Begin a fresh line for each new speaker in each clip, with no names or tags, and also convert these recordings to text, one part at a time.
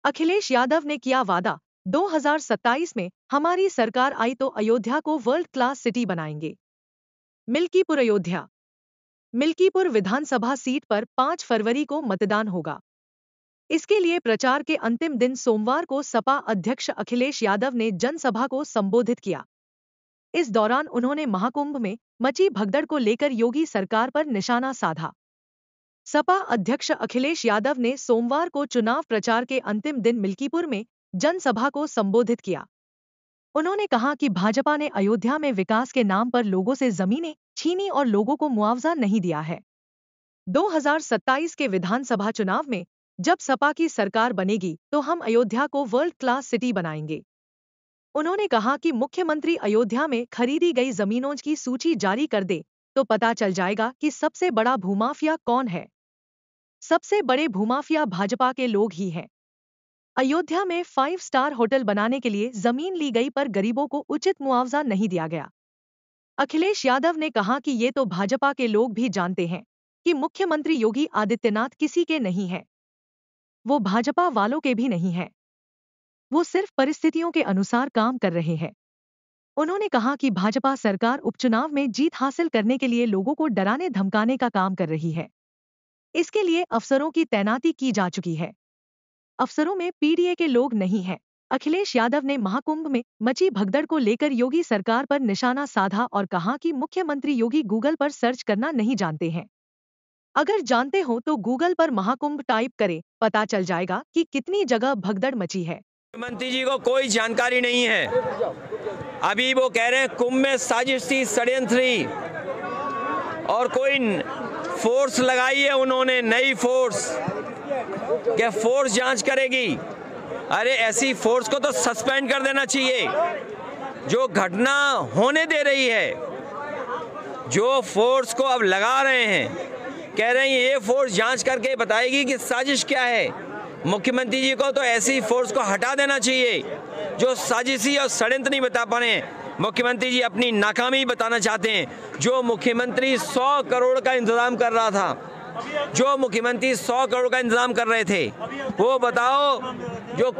अखिलेश यादव ने किया वादा, 2027 में हमारी सरकार आई तो अयोध्या को वर्ल्ड क्लास सिटी बनाएंगे। मिल्कीपुर अयोध्या। मिल्कीपुर विधानसभा सीट पर 5 फरवरी को मतदान होगा। इसके लिए प्रचार के अंतिम दिन सोमवार को सपा अध्यक्ष अखिलेश यादव ने जनसभा को संबोधित किया। इस दौरान उन्होंने महाकुंभ में मची भगदड़ को लेकर योगी सरकार पर निशाना साधा। सपा अध्यक्ष अखिलेश यादव ने सोमवार को चुनाव प्रचार के अंतिम दिन मिल्कीपुर में जनसभा को संबोधित किया। उन्होंने कहा कि भाजपा ने अयोध्या में विकास के नाम पर लोगों से जमीनें छीनी और लोगों को मुआवजा नहीं दिया है। 2027 के विधानसभा चुनाव में जब सपा की सरकार बनेगी तो हम अयोध्या को वर्ल्ड क्लास सिटी बनाएंगे। उन्होंने कहा कि मुख्यमंत्री अयोध्या में खरीदी गई जमीनों की सूची जारी कर दे तो पता चल जाएगा कि सबसे बड़ा भूमाफिया कौन है। सबसे बड़े भूमाफिया भाजपा के लोग ही हैं। अयोध्या में 5 स्टार होटल बनाने के लिए जमीन ली गई पर गरीबों को उचित मुआवजा नहीं दिया गया। अखिलेश यादव ने कहा कि ये तो भाजपा के लोग भी जानते हैं कि मुख्यमंत्री योगी आदित्यनाथ किसी के नहीं है, वो भाजपा वालों के भी नहीं है, वो सिर्फ परिस्थितियों के अनुसार काम कर रहे हैं। उन्होंने कहा कि भाजपा सरकार उपचुनाव में जीत हासिल करने के लिए लोगों को डराने धमकाने का काम कर रही है। इसके लिए अफसरों की तैनाती की जा चुकी है। अफसरों में पीडीए के लोग नहीं हैं। अखिलेश यादव ने महाकुंभ में मची भगदड़ को लेकर योगी सरकार पर निशाना साधा और कहा कि मुख्यमंत्री योगी गूगल पर सर्च करना नहीं जानते हैं। अगर जानते हो तो गूगल पर महाकुंभ टाइप करें, पता चल जाएगा कि कितनी जगह भगदड़ मची है।
मुख्यमंत्री जी को कोई जानकारी नहीं है। अभी वो कह रहे हैं कुंभ में साजिश थी, षड्यंत्र थी और कोई फोर्स लगाई है उन्होंने, नई फोर्स। क्या फोर्स जांच करेगी? अरे ऐसी फोर्स को तो सस्पेंड कर देना चाहिए जो घटना होने दे रही है। जो फोर्स को अब लगा रहे हैं, कह रहे हैं ये फोर्स जांच करके बताएगी कि साजिश क्या है। मुख्यमंत्री जी को तो ऐसी फोर्स को हटा देना चाहिए जो साजिशी और षड्यंत्र नहीं बता पा रहे हैं। मुख्यमंत्री जी अपनी नाकामी बताना चाहते हैं। जो मुख्यमंत्री 100 करोड़ का इंतजाम कर रहा था, जो मुख्यमंत्री 100 करोड़ का इंतजाम कर रहे थे, वो बताओ जो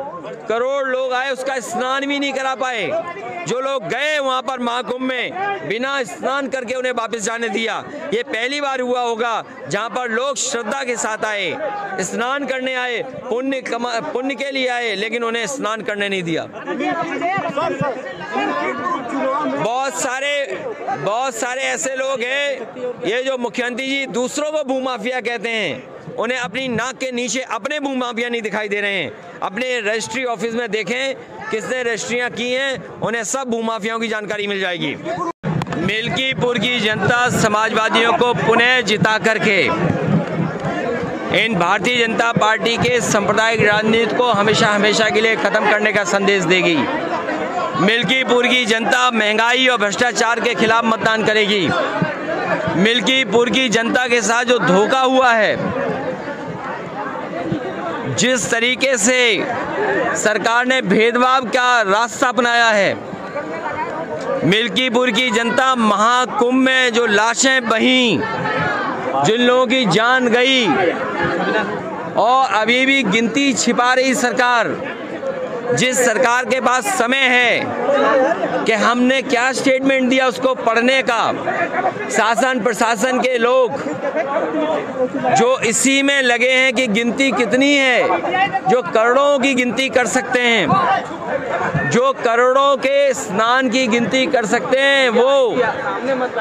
करोड़ लोग आए उसका स्नान भी नहीं करा पाए। जो लोग गए वहां पर महाकुंभ में बिना स्नान करके उन्हें वापस जाने दिया। ये पहली बार हुआ होगा जहां पर लोग श्रद्धा के साथ आए, स्नान करने आए, पुण्य के लिए आए, लेकिन उन्हें स्नान करने नहीं दिया। बहुत सारे ऐसे लोग हैं, ये जो मुख्यमंत्री जी दूसरों को भूमाफिया कहते हैं, उन्हें अपनी नाक के नीचे अपने भूमाफिया नहीं दिखाई दे रहे हैं। अपने रजिस्ट्री ऑफिस में देखें किसने रजिस्ट्रियां की हैं, उन्हें सब भूमाफियाओं की जानकारी मिल जाएगी। मिल्कीपुर की जनता समाजवादियों को पुनः जिता करके इन भारतीय जनता पार्टी के सांप्रदायिक राजनीति को हमेशा के लिए खत्म करने का संदेश देगी। मिल्कीपुर की जनता महंगाई और भ्रष्टाचार के खिलाफ मतदान करेगी। मिल्कीपुर की जनता के साथ जो धोखा हुआ है, जिस तरीके से सरकार ने भेदभाव का रास्ता अपनाया है, मिल्कीपुर की जनता महाकुंभ में जो लाशें बहीं, जिन लोगों की जान गई और अभी भी गिनती छिपा रही सरकार, जिस सरकार के पास समय है कि हमने क्या स्टेटमेंट दिया उसको पढ़ने का, शासन प्रशासन के लोग जो इसी में लगे हैं कि गिनती कितनी है, जो करोड़ों की गिनती कर सकते हैं, जो करोड़ों के स्नान की गिनती कर सकते हैं, वो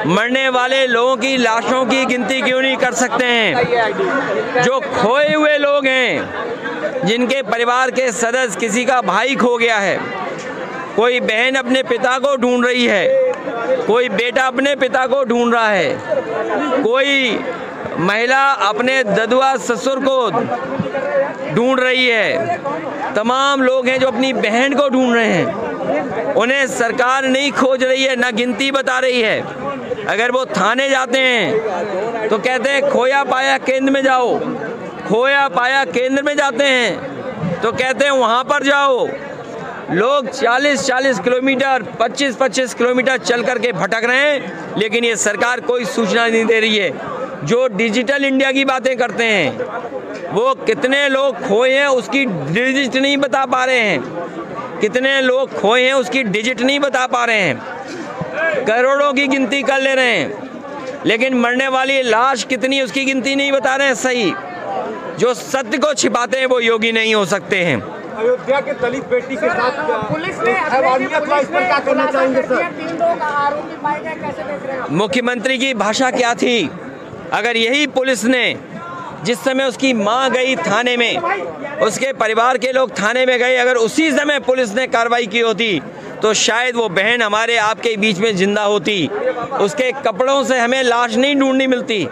मरने वाले लोगों की लाशों की गिनती क्यों नहीं कर सकते हैं? जो खोए हुए लोग हैं, जिनके परिवार के सदस्य, किसी का भाई खो गया है, कोई बहन अपने पिता को ढूंढ रही है, कोई बेटा अपने पिता को ढूंढ रहा है, कोई महिला अपने ददुआ ससुर को ढूंढ रही है, तमाम लोग हैं जो अपनी बहन को ढूंढ रहे हैं। उन्हें सरकार नहीं खोज रही है, ना गिनती बता रही है। अगर वो थाने जाते हैं तो कहते हैं खोया पाया केंद्र में जाओ, खोया पाया केंद्र में जाते हैं तो कहते हैं वहाँ पर जाओ। लोग 40-40 किलोमीटर, 25-25 किलोमीटर चल करके भटक रहे हैं, लेकिन ये सरकार कोई सूचना नहीं दे रही है। जो डिजिटल इंडिया की बातें करते हैं, वो कितने लोग खोए हैं उसकी डिजिट नहीं बता पा रहे हैं, कितने लोग खोए हैं उसकी डिजिट नहीं बता पा रहे हैं। करोड़ों की गिनती कर ले रहे हैं, लेकिन मरने वाली लाश कितनी उसकी गिनती नहीं बता रहे हैं सही। जो सत्य को छिपाते हैं वो योगी नहीं हो सकते हैं।
अयोध्या के दलित बेटी के साथ पुलिस ने क्या करना चाहेंगे सर? 3 लोग आरोपी पाए गए, कैसे देख रहे हैं?
मुख्यमंत्री की भाषा क्या थी? अगर यही पुलिस ने जिस समय उसकी मां गई थाने में, उसके परिवार के लोग थाने में गए, अगर उसी समय पुलिस ने कार्रवाई की होती तो शायद वो बहन हमारे आपके बीच में जिंदा होती। उसके कपड़ों से हमें लाश नहीं ढूंढनी मिलती।